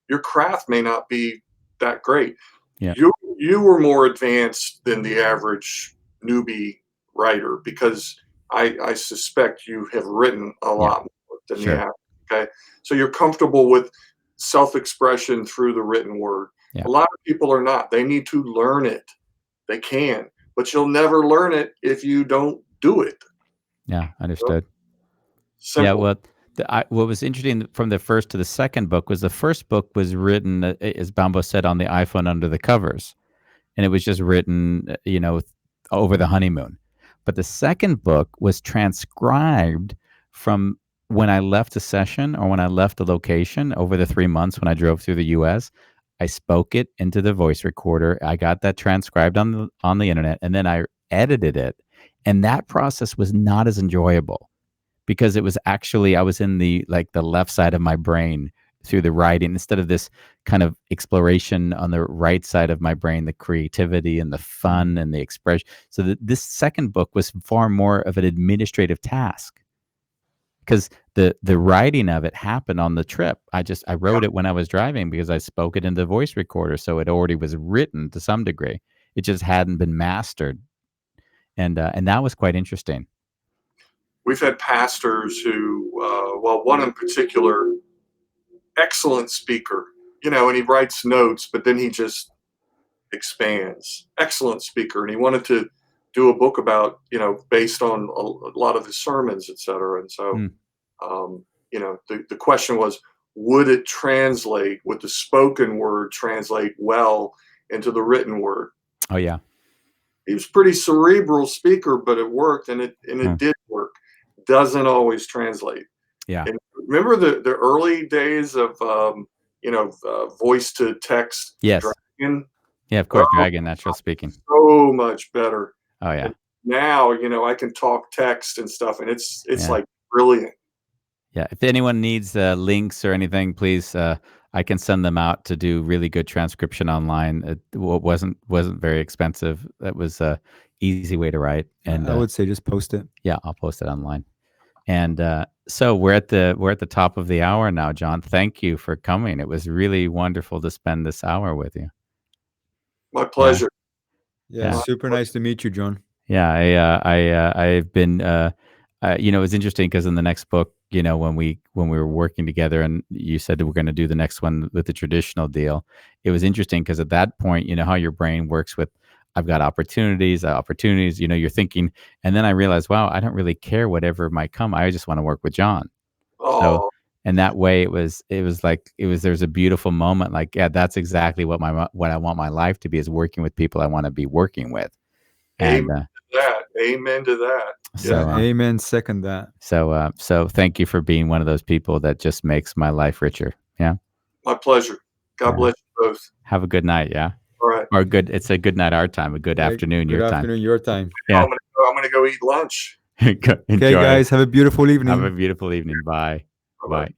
your craft may not be that great. yeah, You were more advanced than the average newbie writer because I suspect you have written a yeah, lot more than the sure, average. Okay, so you're comfortable with self-expression through the written word. yeah, A lot of people are not. They need to learn it. They can, but you'll never learn it if you don't do it. yeah, You know? understood. Yeah, Simple. well, what was interesting from the first to the second book was the first book was written, as Bambo said, on the iPhone under the covers, and it was just written, over the honeymoon. But the second book was transcribed from when I left a session or when I left a location over the 3 months when I drove through the U.S. I spoke it into the voice recorder. I got that transcribed on the internet, and then I edited it. And that process was not as enjoyable because it was actually I was in the left side of my brain through the writing instead of this kind of exploration on the right side of my brain, the creativity and the fun and the expression. So this second book was far more of an administrative task because the writing of it happened on the trip. I wrote it when I was driving because I spoke it into the voice recorder, so it already was written to some degree. It just hadn't been mastered, and that was quite interesting. We've had pastors who, well, one in particular, excellent speaker, and he writes notes, but then he just expands. Excellent speaker, and he wanted to do a book about, based on a lot of his sermons, etc. And so, Mm. the question was, would it translate? Would the spoken word translate well into the written word? Oh yeah. He was pretty cerebral speaker, but it worked, and it Hmm. did work. Doesn't always translate. Yeah. And remember the early days of voice to text Yes. dragon? Yeah, of Oh, course, Dragon, natural speaking. so much better. Oh, yeah. And now, I can talk text and stuff, and it's Yeah. like brilliant. Yeah, if anyone needs, links or anything, please, I can send them out to do really good transcription online. It wasn't very expensive. That was a easy way to write, and, I would say just post it. yeah, I'll post it online. And, so we're at the top of the hour now, John. Thank you for coming. It was really wonderful to spend this hour with you. My Yeah. pleasure. Yeah, Yeah. super nice to meet you, John. Yeah, I've been, it was interesting because in the next book, when we were working together, and you said that we're going to do the next one with the traditional deal, it was interesting because at that point, you know how your brain works with, I've got opportunities, you're thinking, and then I realized, wow, I don't really care whatever might come. I just want to work with John. So, Oh, and that way, there's a beautiful moment. Like, yeah, that's exactly what I want my life to be, is working with people I want to be working with. amen And, to that. Amen to that. so, Yeah, Amen. Second that. so thank you for being one of those people that just makes my life richer. Yeah. my pleasure. God Yeah. bless you both. Have a good night. Yeah. All right. Or it's a good night our time, a good Yeah, afternoon good your time. afternoon, your time. Yeah. I'm gonna go eat lunch. Enjoy. Okay, guys, have a beautiful evening. Have a beautiful evening. Bye. Bye-bye. Bye.